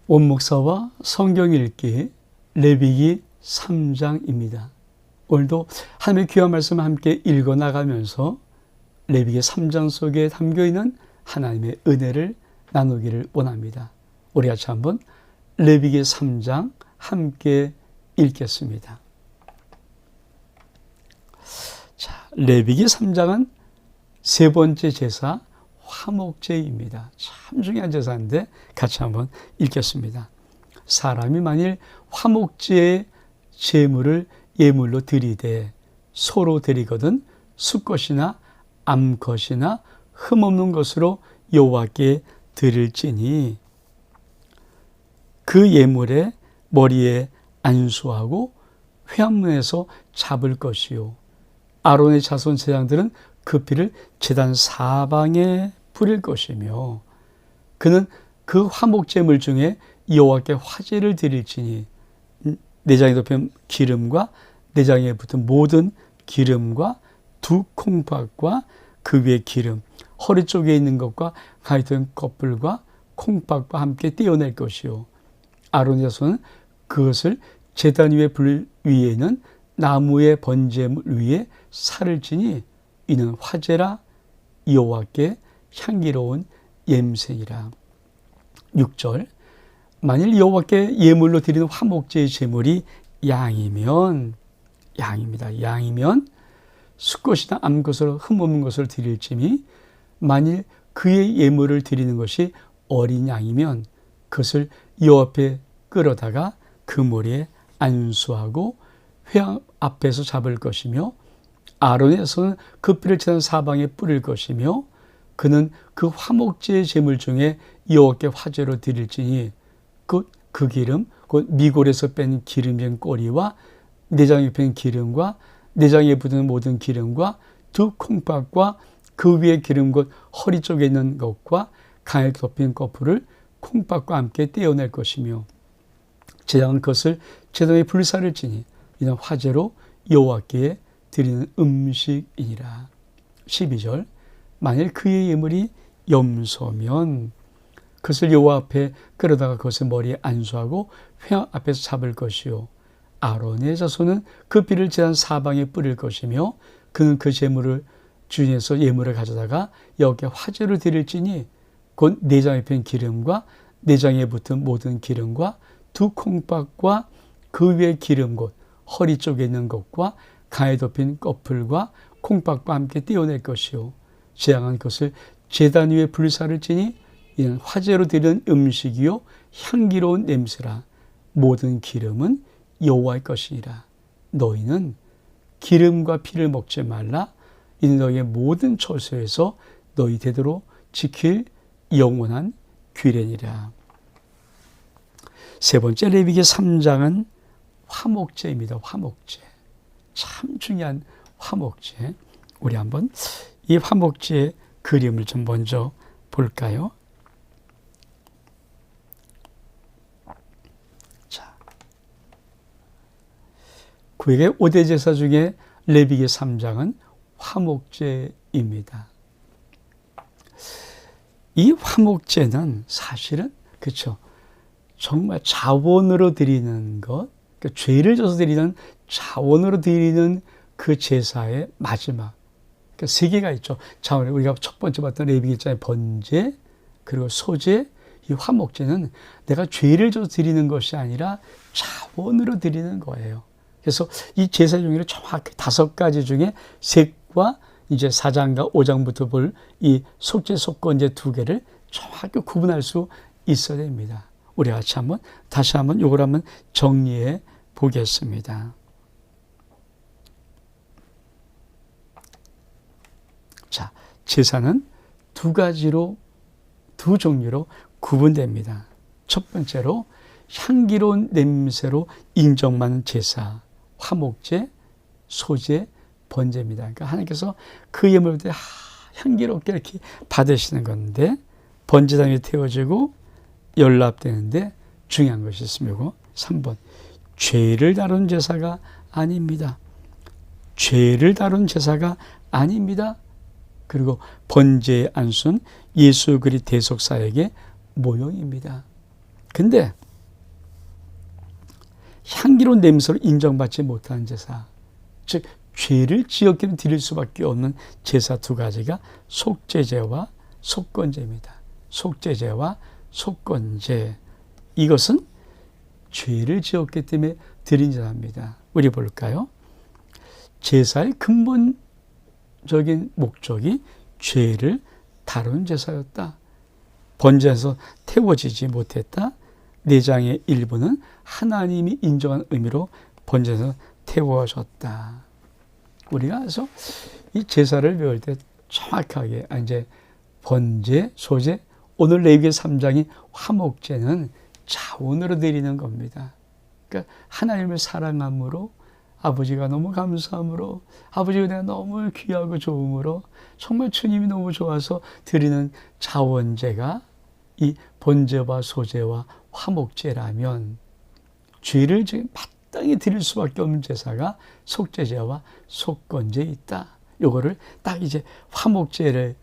원목사와 성경 읽기 레위기 3장입니다. 오늘도 하나님의 귀한 말씀을 함께 읽어 나가면서 레위기 3장 속에 담겨있는 하나님의 은혜를 나누기를 원합니다. 우리 같이 한번 레위기 3장 함께 읽겠습니다. 자, 레위기 3장은 세 번째 제사 화목제입니다. 참 중요한 제사인데 같이 한번 읽겠습니다. 사람이 만일 화목제의 제물을 예물로 드리되 소로 드리거든 수것이나 암것이나 흠없는 것으로 여호와께 드릴지니 그 예물의 머리에 안수하고 회막문에서 잡을 것이요 아론의 자손 제사장들은 그 피를 제단 사방에 뿌릴 것이며 그는 그 화목제물 중에 여호와께 화제를 드릴지니 내장에 덮인 기름과 내장에 붙은 모든 기름과 두 콩팥과 그 위에 기름, 허리 쪽에 있는 것과 가이던 껍질과 콩팥과 함께 떼어낼 것이요 아론의 자손은 그것을 제단 위에 불 위에 있는 나무의 번제물 위에 살을 지니 이는 화제라 여호와께 향기로운 냄새니라. 6절 만일 여호와께 예물로 드리는 화목제의 제물이 양이면 수것이나 암것으로 흠없는 것을 드릴지니 만일 그의 예물을 드리는 것이 어린 양이면 그것을 여호와 앞에 끌어다가 그 머리에 안수하고 회막 앞에서 잡을 것이며 아론의 손은 그 피를 제단 사방에 뿌릴 것이며 그는 그 화목제의 제물 중에 여호와께 화제로 드릴지니 그 기름 곧 미골에서 뺀 기름진 꼬리와 내장에 뺀 기름과 내장에 붙은 모든 기름과 두 콩팥과 그 위에 기름 곧 허리 쪽에 있는 것과 간에 덮인 거풀을 콩팥과 함께 떼어낼 것이며 제장은 그것을 제단 위에 불사를 지니 이는 화제로 여호와께 드리는 음식이니라. 12절 만일 그의 예물이 염소면 그것을 여호와 앞에 끌어다가 그것을 머리에 안수하고 회막 앞에서 잡을 것이요 아론의 자손은 그 피를 제단 사방에 뿌릴 것이며 그는 그 제물을 중에서 예물을 가져다가 여호와께 화제로 드릴지니 곧 내장에 뺀 기름과 내장에 붙은 모든 기름과 두 콩팥과 그 위에 기름 곧 허리 쪽에 있는 것과 간에 덮인 껍질과 콩팥과 함께 떼어낼 것이요 제왕은 그것을 제단 위에 불사를 지니 이는 화제로 드리는 음식이요 향기로운 냄새라 모든 기름은 여호와의 것이니라. 너희는 기름과 피를 먹지 말라. 이는 너희의 모든 처소에서 너희 대대로 지킬 영원한 규례니라. 세 번째 레위기 3장은 화목제입니다. 화목제. 참 중요한 화목제. 우리 한번 이 화목제의 그림을 좀 먼저 볼까요? 자, 구약의 5대 제사 중에 레위기 3장은 화목제입니다. 이 화목제는 사실은 그렇죠. 정말 자원으로 드리는 것, 그러니까 죄를 져서 드리는 자원으로 드리는 그 제사의 마지막. 그러니까 세 개가 있죠. 자원, 우리가 첫 번째 봤던 레위기 1장의 번제, 그리고 소제, 이 화목제는 내가 죄를 져서 드리는 것이 아니라 자원으로 드리는 거예요. 그래서 이 제사 종류를 정확히 5가지 중에 색과 이제 4장과 5장부터 볼 이 속죄, 속건제 2개를 정확히 구분할 수 있어야 됩니다. 우리 같이 다시 한번 이걸 한번 정리해 보겠습니다. 자, 제사는 두 종류로 구분됩니다. 첫 번째로 향기로운 냄새로 인정받는 제사, 화목제, 소제, 번제입니다. 그러니까 하나님께서 그 예물을 향기롭게 이렇게 받으시는 건데 번제단에 태워지고 연납되는데 중요한 것이 있습니다. 3번 죄를 다룬 제사가 아닙니다. 죄를 다룬 제사가 아닙니다. 그리고 번제의 안수는 예수 그리스도 대속사역의 모형입니다. 근데 향기로운 냄새로 인정받지 못하는 제사, 즉 죄를 지었기는 드릴 수밖에 없는 제사 두 가지가 속죄제와 속건제입니다. 속죄제와 속건제, 이것은 죄를 지었기 때문에 드린 제사입니다. 우리 볼까요? 제사의 근본적인 목적이 죄를 다룬 제사였다. 번제에서 태워지지 못했다. 내장의 일부는 하나님이 인정한 의미로 번제에서 태워졌다. 우리가 그래서 이 제사를 배울 때 정확하게 이제 번제, 소제, 오늘 레위기 3장이 화목제는 자원으로 드리는 겁니다. 그러니까 하나님을 사랑함으로, 아버지가 너무 감사함으로, 아버지가 내가 너무 귀하고 좋음으로, 정말 주님이 너무 좋아서 드리는 자원제가 이 번제와 소제와 화목제라면, 죄를 지금 마땅히 드릴 수밖에 없는 제사가 속죄제와 속건제에 있다. 요거를 딱 이제 화목제를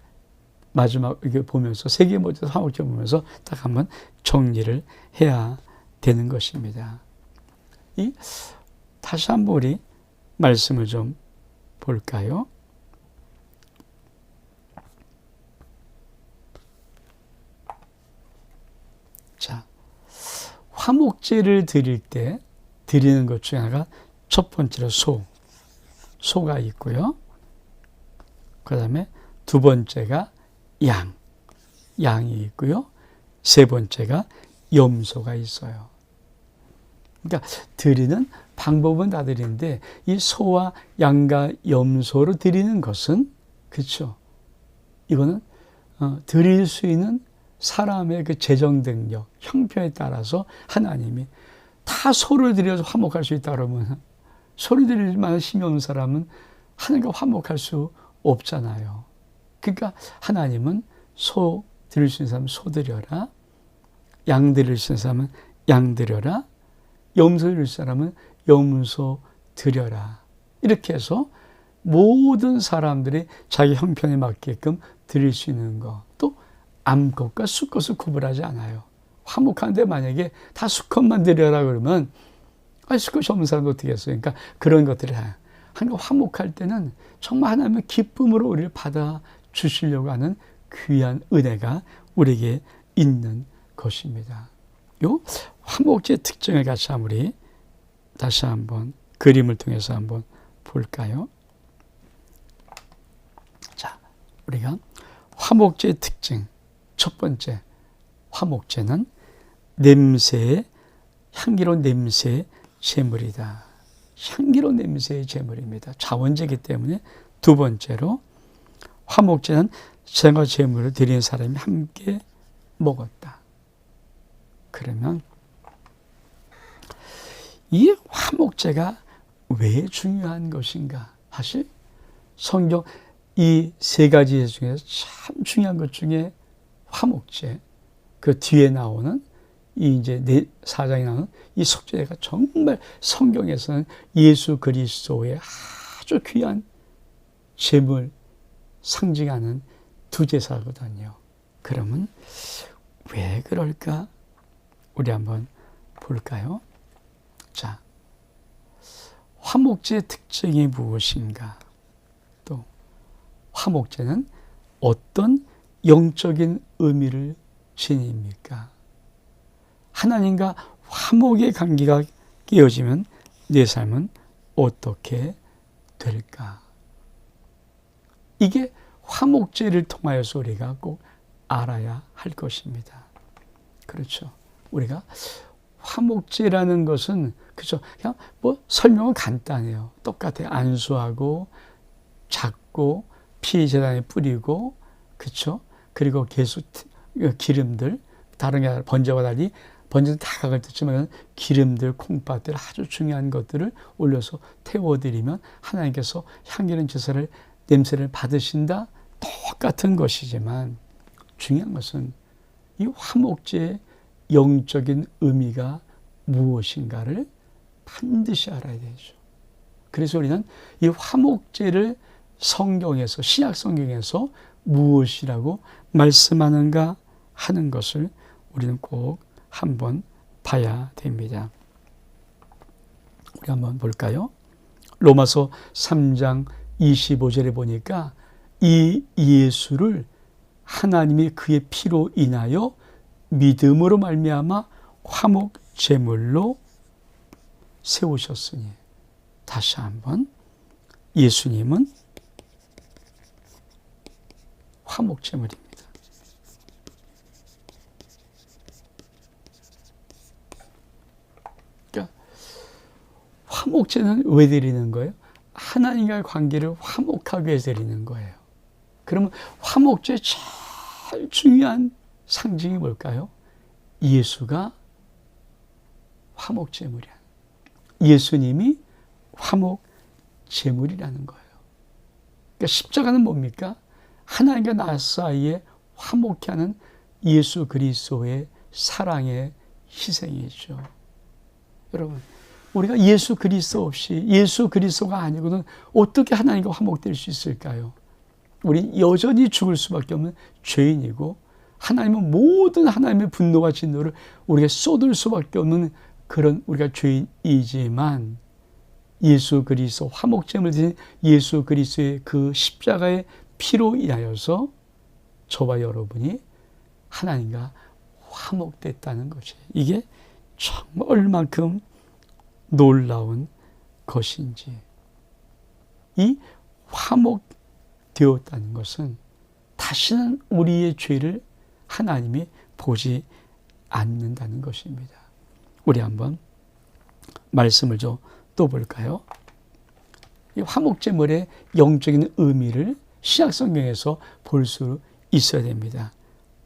마지막 이게 보면서, 세계 모든 화목제 보면서 딱 한번 정리를 해야 되는 것입니다. 다시 한번 우리 말씀을 좀 볼까요? 자, 화목제를 드릴 때 드리는 것 중에 하나가 첫 번째로 소가 있고요. 그 다음에 두 번째가 양이 있고요. 세 번째가 염소가 있어요. 그러니까 드리는 방법은 다 드리는데, 이 소와 양과 염소로 드리는 것은, 그렇죠, 이거는 드릴 수 있는 사람의 그 재정 능력, 형편에 따라서 하나님이, 다 소를 드려서 화목할 수 있다 그러면, 소를 드릴 만한 힘이 없는 사람은 하나님과 화목할 수 없잖아요. 그러니까 하나님은 소 드릴 수 있는 사람은 소 드려라, 양 드릴 수 있는 사람은 양 드려라, 염소 드릴 사람은 염소 드려라. 이렇게 해서 모든 사람들이 자기 형편에 맞게끔 드릴 수 있는 것, 또 암컷과 수컷을 구분하지 않아요. 화목한데 만약에 다 수컷만 드려라 그러면 수컷이 없는 사람도 어떻게 했어요? 그러니까 그런 것들을 하니까 화목할 때는 정말 하나님의 기쁨으로 우리를 받아 주시려고 하는 귀한 은혜가 우리에게 있는 것입니다. 요 화목제의 특징을 같이 우리 다시 한번 그림을 통해서 한번 볼까요? 자, 우리가 화목제의 특징, 첫 번째, 화목제는 향기로운 냄새의 제물이다. 향기로운 냄새의 제물입니다. 자원제이기 때문에. 두 번째로, 화목제는 생화 제물을 드리는 사람이 함께 먹었다. 그러면 이 화목제가 왜 중요한 것인가? 사실 성경 이 세 가지 중에서 참 중요한 것 중에 화목제, 그 뒤에 나오는 이 이제 4장에 나오는 이 속죄가 정말 성경에서는 예수 그리스도의 아주 귀한 제물 상징하는 두 제사거든요. 그러면 왜 그럴까? 우리 한번 볼까요? 자, 화목제의 특징이 무엇인가? 또 화목제는 어떤 영적인 의미를 지닙니까? 하나님과 화목의 관계가 깨어지면 내 삶은 어떻게 될까? 이게 화목제를 통하여서 우리가 꼭 알아야 할 것입니다. 그렇죠. 우리가 화목제라는 것은, 그죠, 그냥 뭐 설명은 간단해요. 똑같아요. 안수하고 잡고 피 제단에 뿌리고, 그렇죠. 그리고 계속 기름들, 다른 게 아니라 번제와 달리 번제는 다 각을 듣지만 기름들, 콩팥들 아주 중요한 것들을 올려서 태워드리면 하나님께서 향기로운 제사를, 냄새를 받으신다. 똑같은 것이지만 중요한 것은 이 화목제의 영적인 의미가 무엇인가를 반드시 알아야 되죠. 그래서 우리는 이 화목제를 성경에서, 신약 성경에서 무엇이라고 말씀하는가 하는 것을 우리는 꼭 한번 봐야 됩니다. 우리 한번 볼까요? 로마서 3장 25절에 보니까 이 예수를 하나님이 그의 피로 인하여 믿음으로 말미암아 화목 제물로 세우셨으니, 다시 한번 예수님은 화목 제물입니다. 그러니까 화목제는 왜 드리는 거예요? 하나님과의 관계를 화목하게 위해서 드리는 거예요. 그러면 화목제의 제일 중요한 상징이 뭘까요? 예수가 화목제물이야. 예수님이 화목제물이라는 거예요. 그러니까 십자가는 뭡니까? 하나님과 나 사이에 화목케 하는 예수 그리스도의 사랑의 희생이죠. 여러분, 우리가 예수 그리스도 없이, 예수 그리스도가 아니고는 어떻게 하나님과 화목될 수 있을까요? 우리 여전히 죽을 수밖에 없는 죄인이고, 하나님은 모든 하나님의 분노와 진노를 우리가 쏟을 수밖에 없는 그런 우리가 죄인이지만, 예수 그리스도 화목제물 드린 예수 그리스도의 그 십자가의 피로 인하여서 저와 여러분이 하나님과 화목됐다는 것이, 이게 정말 얼만큼 놀라운 것인지. 이 화목되었다는 것은 다시는 우리의 죄를 하나님이 보지 않는다는 것입니다. 우리 한번 말씀을 좀 또 볼까요? 이 화목제물의 영적인 의미를 신약성경에서 볼 수 있어야 됩니다.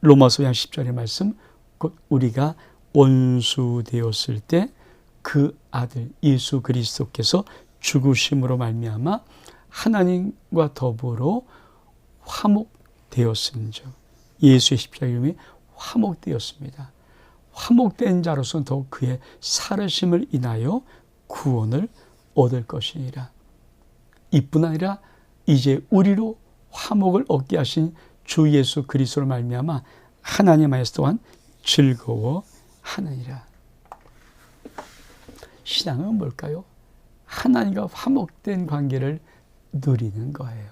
로마서 10절의 말씀, 곧 우리가 원수 되었을 때 그 아들 예수 그리스도께서 죽으심으로 말미암아 하나님과 더불어 화목되었음이죠. 예수의 십자가 이름이 화목되었습니다. 화목된 자로서는 더욱 그의 살으심을 인하여 구원을 얻을 것이니라. 이뿐 아니라 이제 우리로 화목을 얻게 하신 주 예수 그리스도로 말미암아 하나님 안에서 또한 즐거워하느니라. 신앙은 뭘까요? 하나님과 화목된 관계를 누리는 거예요.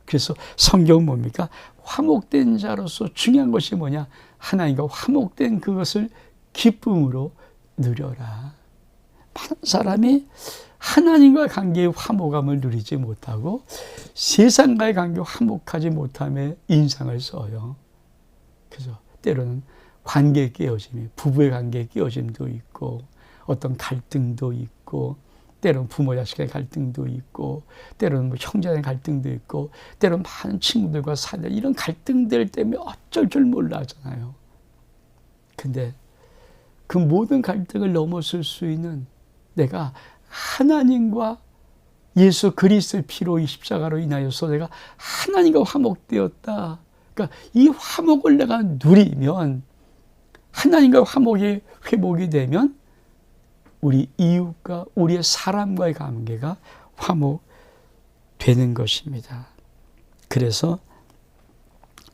그래서 성경은 뭡니까? 화목된 자로서 중요한 것이 뭐냐? 하나님과 화목된 그것을 기쁨으로 누려라. 많은 사람이 하나님과의 관계의 화목함을 누리지 못하고 세상과의 관계에 화목하지 못함에 인상을 써요. 그래서 때로는 관계의 깨어짐이, 부부의 관계의 깨어짐도 있고, 어떤 갈등도 있고, 때로는 부모 자식의 갈등도 있고, 때로는 뭐 형제의 갈등도 있고, 때로는 많은 친구들과 사내 이런 갈등들 때문에 어쩔 줄 몰라 하잖아요. 근데 그 모든 갈등을 넘어설 수 있는 내가 하나님과 예수 그리스도의 피로 이 십자가로 인하여서 내가 하나님과 화목되었다. 그러니까 이 화목을 내가 누리면, 하나님과 화목이 회복이 되면 우리 이웃과 우리의 사람과의 관계가 화목되는 것입니다. 그래서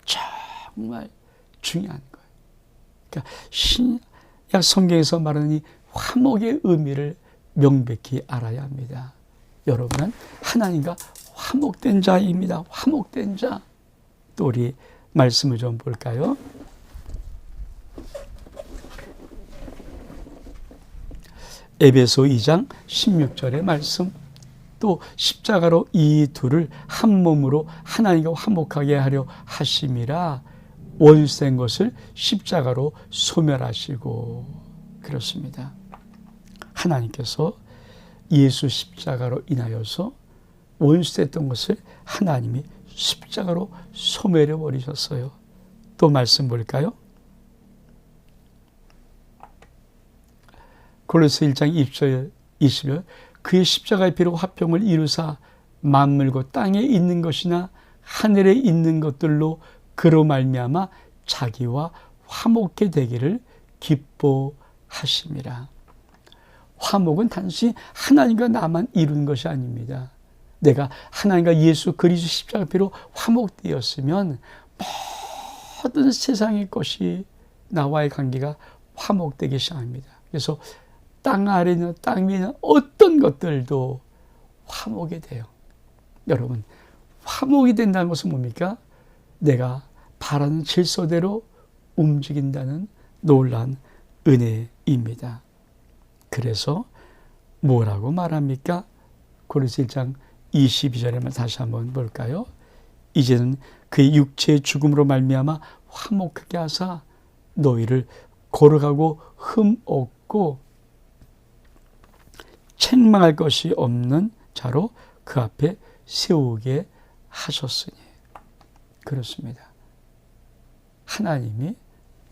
정말 중요한 거예요. 그러니까 신약 성경에서 말하는 이 화목의 의미를 명백히 알아야 합니다. 여러분은 하나님과 화목된 자입니다. 화목된 자. 또 우리 말씀을 좀 볼까요? 에베소 2장 16절의 말씀, 또 십자가로 이 둘을 한 몸으로 하나님과 화목하게 하려 하심이라 원수된 것을 십자가로 소멸하시고. 그렇습니다. 하나님께서 예수 십자가로 인하여서 원수됐던 것을 하나님이 십자가로 소멸해 버리셨어요. 또 말씀 볼까요? 골로새 1장 20절, 그의 십자가의 피로 화평을 이루사 만물과 땅에 있는 것이나 하늘에 있는 것들로 그로 말미암아 자기와 화목케 되기를 기뻐하심이라. 화목은 단순히 하나님과 나만 이루는 것이 아닙니다. 내가 하나님과 예수 그리스도 십자가 피로 화목되었으면 모든 세상의 것이 나와의 관계가 화목되기 시작합니다. 그래서 땅 아래 있는 땅 위에 있는 어떤 것들도 화목이 돼요. 여러분, 화목이 된다는 것은 뭡니까? 내가 바라는 질서대로 움직인다는 놀라운 은혜입니다. 그래서 뭐라고 말합니까? 고린도서 1장 22절에만 다시 한번 볼까요? 이제는 그의 육체의 죽음으로 말미암아 화목하게 하사 너희를 거룩하고 흠 없고 책망할 것이 없는 자로 그 앞에 세우게 하셨으니. 그렇습니다. 하나님이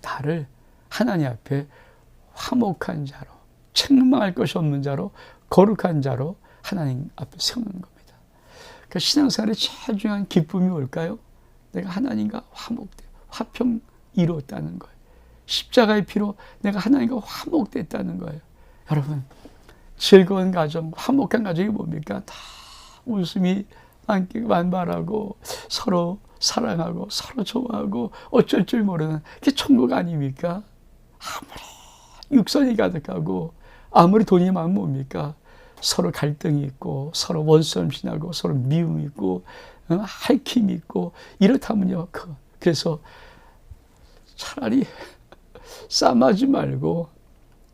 나를 하나님 앞에 화목한 자로, 책망할 것이 없는 자로, 거룩한 자로 하나님 앞에 세우는 겁니다. 그러니까 신앙생활의 제일 중요한 기쁨이 뭘까요? 내가 하나님과 화목돼, 화평 이루었다는 거예요. 십자가의 피로 내가 하나님과 화목됐다는 거예요. 여러분, 즐거운 가정, 화목한 가정이 뭡니까? 다 웃음이 만발하고 서로 사랑하고 서로 좋아하고 어쩔 줄 모르는 그게 천국 아닙니까? 아무리 육선이 가득하고 아무리 돈이 많으면 뭡니까? 서로 갈등이 있고 서로 원수럼 지나고 서로 미움이 있고 할킴이 있고 이렇다면요. 그래서 차라리 싸움하지 말고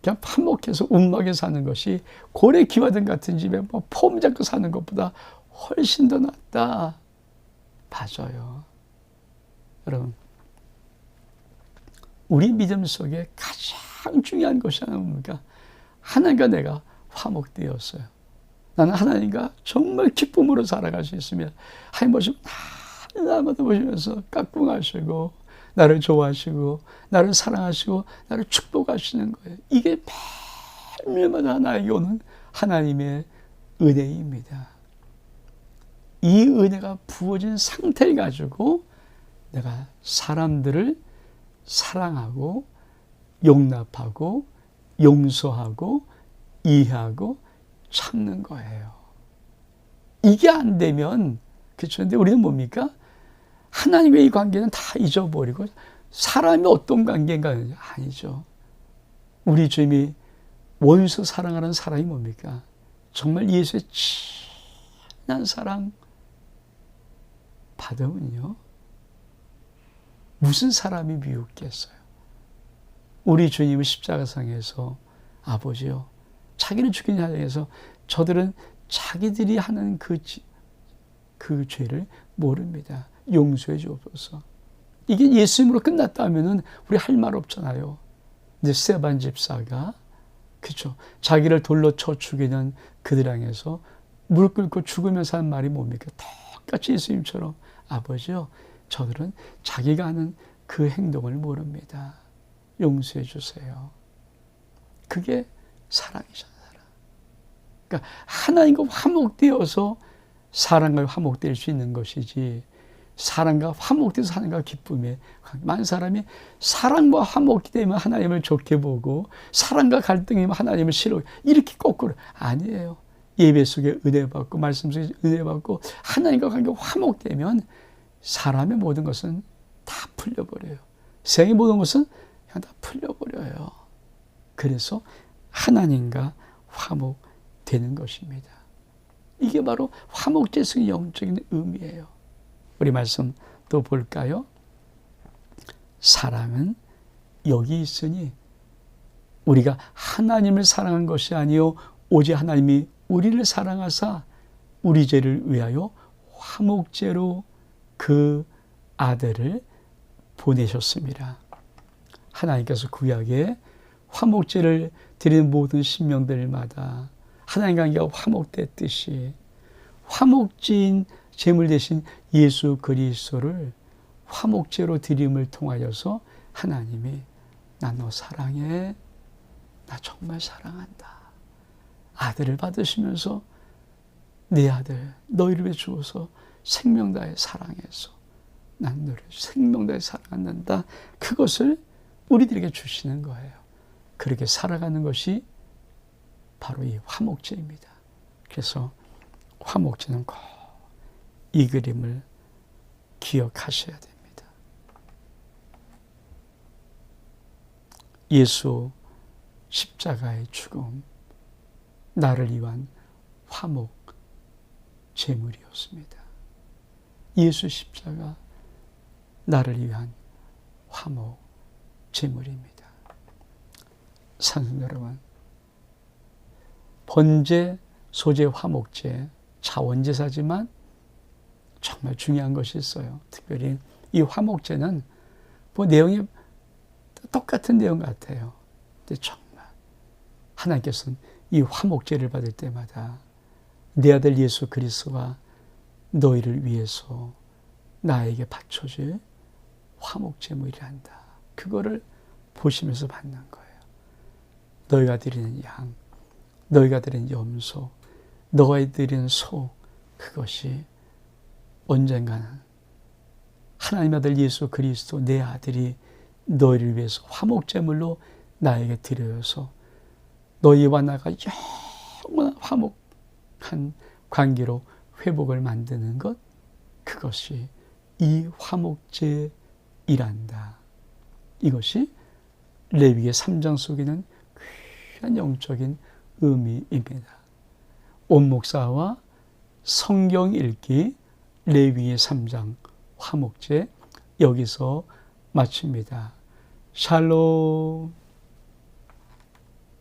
그냥 화목해서 운막에 사는 것이 고래 기와등 같은 집에 폼 잡고 사는 것보다 훨씬 더 낫다. 맞아요. 여러분, 우리 믿음 속에 가장 중요한 것이 뭡니까? 하나님과 내가 화목되었어요. 나는 하나님과 정말 기쁨으로 살아갈 수 있으면 하나님 보시면 날마다 보시면서 깍꿍하시고 나를 좋아하시고 나를 사랑하시고 나를 축복하시는 거예요. 이게 매일마다 나에게 오는 하나님의 은혜입니다. 이 은혜가 부어진 상태를 가지고 내가 사람들을 사랑하고 용납하고 용서하고 이해하고 참는 거예요. 이게 안 되면, 그렇죠. 근데 우리는 뭡니까? 하나님의 이 관계는 다 잊어버리고 사람이 어떤 관계인가 아니죠. 우리 주님이 원수 사랑하는 사랑이 뭡니까? 정말 예수의 진한 사랑 받으면요. 무슨 사람이 미웠겠어요? 우리 주님은 십자가상에서 아버지요. 자기를 죽이는 과정에서 저들은 자기들이 하는 그 죄를 모릅니다. 용서해 주옵소서. 이게 예수님으로 끝났다면은 우리 할 말 없잖아요. 근데 스데반 집사가 그렇죠. 자기를 돌로 쳐 죽이는 그들 향해서 무릎 꿇고 죽으면서 하는 말이 뭡니까? 똑같이 예수님처럼 아버지요. 저들은 자기가 하는 그 행동을 모릅니다. 용서해 주세요. 그게 사랑이잖아요. 그러니까 하나님과 화목되어서 사랑과 화목될 수 있는 것이지 사랑과 화목돼서 하나님과 기쁨에 많은 사람이 사랑과 화목되면 하나님을 좋게 보고 사랑과 갈등이면 하나님을 싫어하고 이렇게 거꾸로 아니에요. 예배 속에 은혜 받고 말씀 속에 은혜 받고 하나님과 관계가 화목되면 사람의 모든 것은 다 풀려버려요. 세상의 모든 것은 그냥 다 풀려버려요. 그래서 하나님과 화목되는 것입니다. 이게 바로 화목제성의 영적인 의미예요. 우리 말씀 또 볼까요? 사랑은 여기 있으니 우리가 하나님을 사랑한 것이 아니요 오직 하나님이 우리를 사랑하사 우리 죄를 위하여 화목제로 그 아들을 보내셨습니다. 하나님께서 구약에 화목제를 드리는 모든 신명들마다 하나님 관계가 화목됐듯이 화목제인 제물 대신 예수 그리스도를 화목제로 드림을 통하여서 하나님이 나 너 사랑해. 나 정말 사랑한다. 아들을 받으시면서 내 아들 너희를 위해 주어서 생명 다해 사랑해서 난 너를 생명 다해 사랑한다. 그것을 우리들에게 주시는 거예요. 그렇게 살아가는 것이 바로 이 화목제입니다. 그래서 화목제는 꼭 이 그림을 기억하셔야 됩니다. 예수 십자가의 죽음, 나를 위한 화목 제물이었습니다. 예수 십자가, 나를 위한 화목 제물입니다. 사랑하는 여러분, 번제, 소제, 화목제, 자원제사지만 정말 중요한 것이 있어요. 특별히 이 화목제는 뭐 내용이 똑같은 내용 같아요. 근데 정말 하나님께서는 이 화목제를 받을 때마다 내 아들 예수 그리스도가 너희를 위해서 나에게 바쳐줄 화목제물이란다. 그거를 보시면서 받는 거예요. 너희가 드리는 양, 너희가 드리는 염소, 너희가 드리는 소, 그것이 언젠가는 하나님 아들 예수 그리스도 내 아들이 너희를 위해서 화목제물로 나에게 드려서 너희와 나가 영원한 화목한 관계로 회복을 만드는 것, 그것이 이 화목제이란다. 이것이 레위기의 3장 속에는 귀한 영적인 의미입니다. 온 목사와 성경 읽기 레위기의 3장 화목제 여기서 마칩니다. 샬롬.